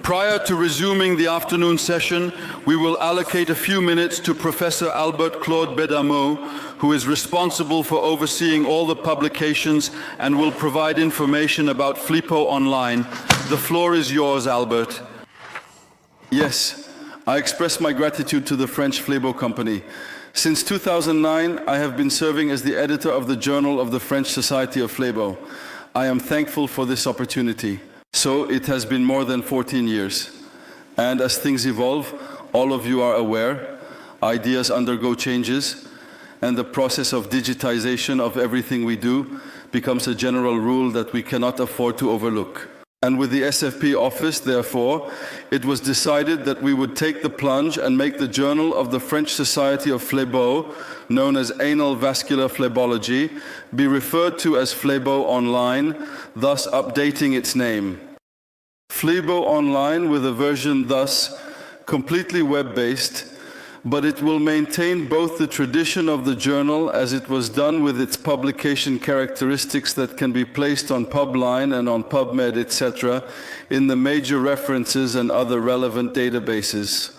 Prior to resuming the afternoon session, we will allocate a few minutes to Professor Albert Claude Benhamou, who is responsible for overseeing all the publications and will provide information about Phle online. The floor is yours, Albert. Yes, I express my gratitude to the French Phle company. Since 2009, I have been serving as the editor of the Journal of the French Society of Phle. I am thankful for this opportunity. So it has been more than 14 years. And as things evolve, all of you are aware, ideas undergo changes, and the process of digitization of everything we do becomes a general rule that we cannot afford to overlook. And with the SFP office, therefore, it was decided that we would take the plunge and make the Journal of the French Society of Phle, known as Anal Vascular Phlebology, be referred to as Phle Online, thus updating its name. Phle Online, with a version thus completely web-based, but it will maintain both the tradition of the journal as it was done with its publication characteristics that can be placed on Publine and on PubMed, etc., in the major references and other relevant databases.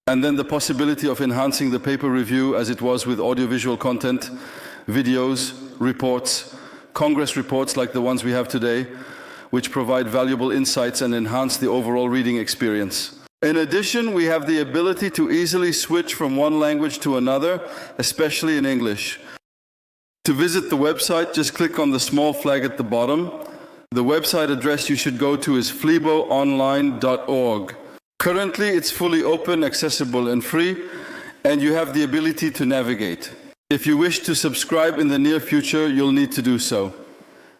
And then the possibility of enhancing the paper review as it was with audiovisual content, videos, reports, Congress reports like the ones we have today, which provide valuable insights and enhance the overall reading experience. In addition, we have the ability to easily switch from one language to another, especially in English. To visit the website, just click on the small flag at the bottom. The website address you should go to is phleboonline.org. Currently, it's fully open, accessible, and free, and you have the ability to navigate. If you wish to subscribe in the near future, you'll need to do so.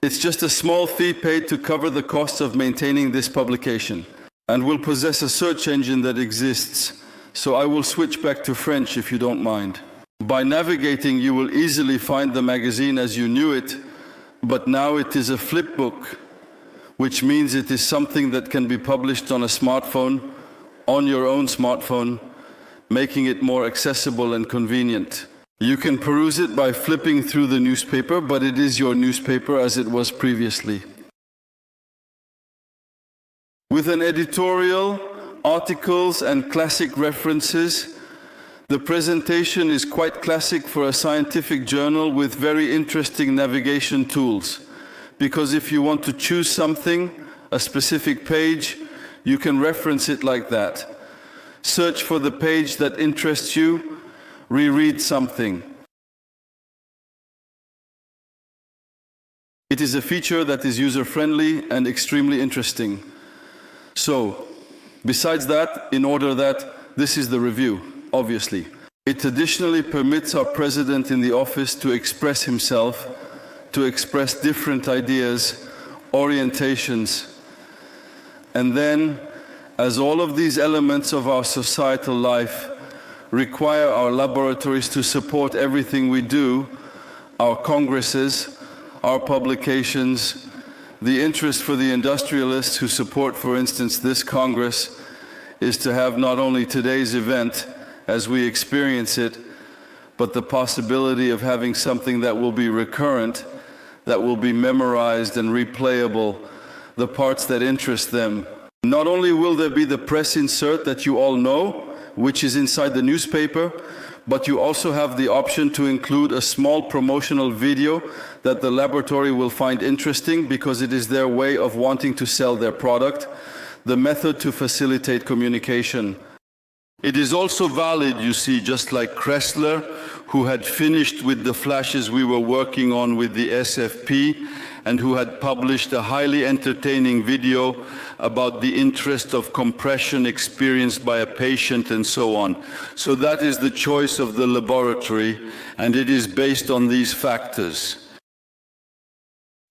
It's just a small fee paid to cover the costs of maintaining this publication, and will possess a search engine that exists, so I will switch back to French if you don't mind. By navigating, you will easily find the magazine as you knew it, but now it is a flip book, which means it is something that can be published on a smartphone, on your own smartphone, making it more accessible and convenient. You can peruse it by flipping through the newspaper, but it is your newspaper as it was previously. With an editorial, articles, and classic references, the presentation is quite classic for a scientific journal with very interesting navigation tools. Because if you want to choose something, a specific page, you can reference it like that. Search for the page that interests you, reread something. It is a feature that is user-friendly and extremely interesting. So, besides that, in order that, this is the review, obviously. It additionally permits our president in the office to express himself, to express different ideas, orientations. And then, as all of these elements of our societal life require our laboratories to support everything we do, our congresses, our publications, the interest for the industrialists who support, for instance, this Congress, is to have not only today's event as we experience it, but the possibility of having something that will be recurrent, that will be memorized and replayable, the parts that interest them. Not only will there be the press insert that you all know, which is inside the newspaper, but you also have the option to include a small promotional video that the laboratory will find interesting because it is their way of wanting to sell their product, the method to facilitate communication. It is also valid, you see, just like Kressler, who had finished with the flashes we were working on with the SFP, and who had published a highly entertaining video about the interest of compression experienced by a patient and so on. So that is the choice of the laboratory, and it is based on these factors.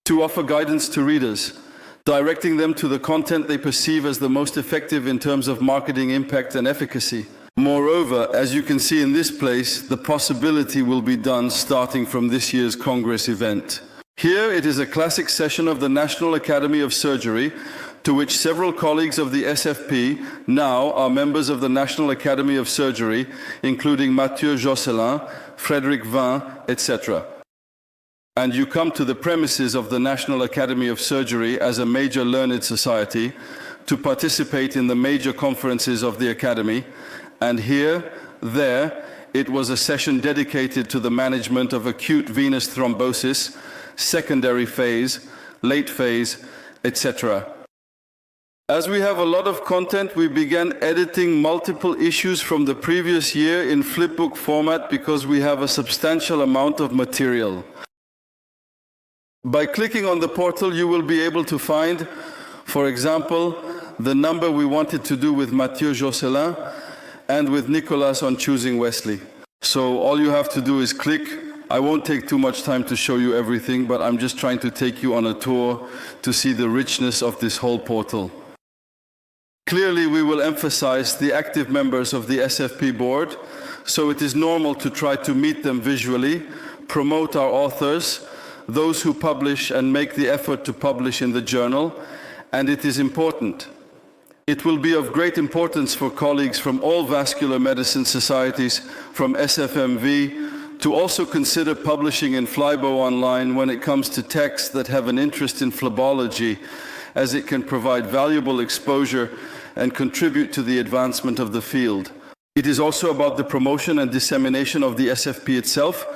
To offer guidance to readers, directing them to the content they perceive as the most effective in terms of marketing impact and efficacy. Moreover, as you can see in this place, the possibility will be done starting from this year's Congress event. Here it is a classic session of the National Academy of Surgery, to which several colleagues of the SFP now are members of the National Academy of Surgery, including Mathieu Josselin, Frédéric Vin, etc. And you come to the premises of the National Academy of Surgery as a major learned society, to participate in the major conferences of the Academy, and there, it was a session dedicated to the management of acute venous thrombosis, secondary phase, late phase, etc. As we have a lot of content, we began editing multiple issues from the previous year in flipbook format because we have a substantial amount of material. By clicking on the portal, you will be able to find, for example, the number we wanted to do with Mathieu Josselin and with Nicolas on choosing Wesley. So all you have to do is click. I won't take too much time to show you everything, but I'm just trying to take you on a tour to see the richness of this whole portal. Clearly, we will emphasize the active members of the SFP board, so it is normal to try to meet them visually, promote our authors, those who publish and make the effort to publish in the journal, and it is important. It will be of great importance for colleagues from all vascular medicine societies, from SFMV, to also consider publishing in Phle online when it comes to texts that have an interest in phlebology, as it can provide valuable exposure and contribute to the advancement of the field. It is also about the promotion and dissemination of the SFP itself,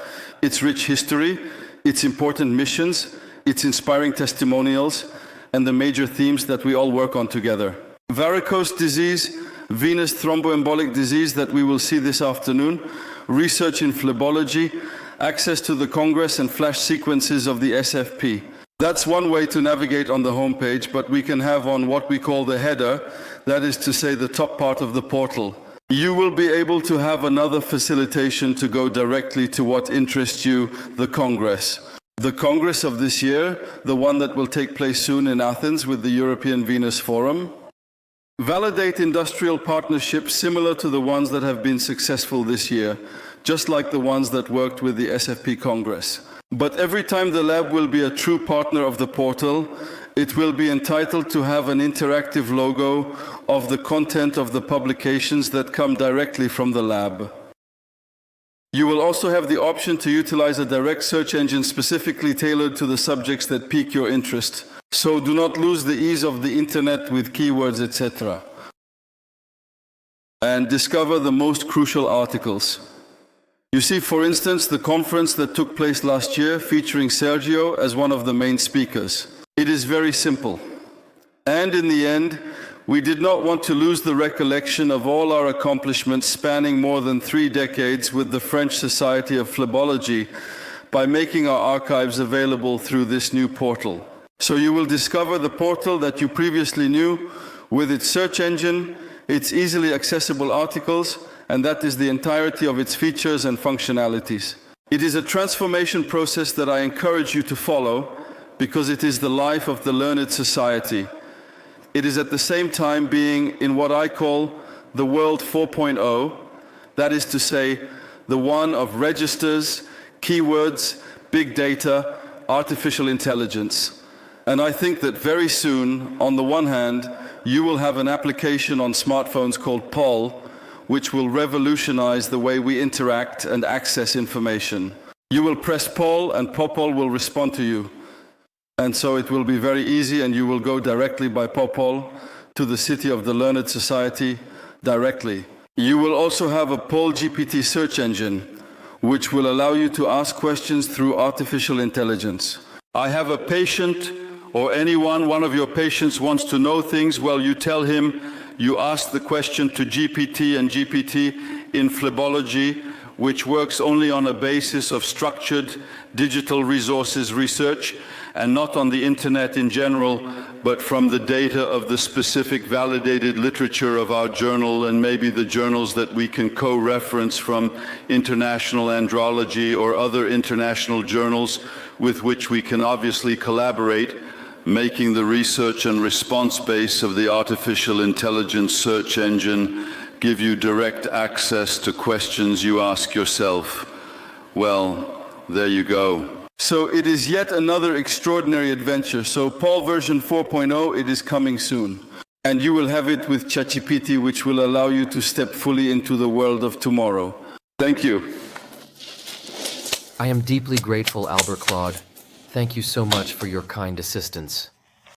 its rich history, its important missions, its inspiring testimonials, and the major themes that we all work on together. Varicose disease, venous thromboembolic disease that we will see this afternoon, research in phlebology, access to the Congress and flash sequences of the SFP. That's one way to navigate on the homepage, but we can have on what we call the header, that is to say the top part of the portal. You will be able to have another facilitation to go directly to what interests you, the Congress. The Congress of this year, the one that will take place soon in Athens with the European Venous Forum. Validate industrial partnerships similar to the ones that have been successful this year, just like the ones that worked with the SFP Congress. But every time the lab will be a true partner of the portal, it will be entitled to have an interactive logo of the content of the publications that come directly from the lab. You will also have the option to utilize a direct search engine specifically tailored to the subjects that pique your interest. So do not lose the ease of the internet with keywords, etc. And discover the most crucial articles. You see, for instance, the conference that took place last year featuring Sergio as one of the main speakers. It is very simple. And in the end, we did not want to lose the recollection of all our accomplishments spanning more than 3 decades with the French Society of Phlebology by making our archives available through this new portal. So you will discover the portal that you previously knew with its search engine, its easily accessible articles, and that is the entirety of its features and functionalities. It is a transformation process that I encourage you to follow because it is the life of the learned society. It is at the same time being in what I call the world 4.0, that is to say, the one of registers, keywords, big data, artificial intelligence. And I think that very soon, on the one hand, you will have an application on smartphones called Phle, which will revolutionize the way we interact and access information. You will press Phle and Popol will respond to you. And so it will be very easy and you will go directly by Popol to the City of the Learned Society directly. You will also have a Phle GPT search engine, which will allow you to ask questions through artificial intelligence. I have a patient or one of your patients wants to know things, well, you tell him, you ask the question to GPT, and GPT in phlebology, which works only on a basis of structured digital resources research and not on the internet in general, but from the data of the specific validated literature of our journal and maybe the journals that we can co-reference from International Andrology or other international journals with which we can obviously collaborate, making the research and response base of the artificial intelligence search engine give you direct access to questions you ask yourself. Well, there you go. So it is yet another extraordinary adventure. So Phle version 4.0, it is coming soon. And you will have it with ChatGPT, which will allow you to step fully into the world of tomorrow. Thank you. I am deeply grateful, Albert Claude. Thank you so much for your kind assistance.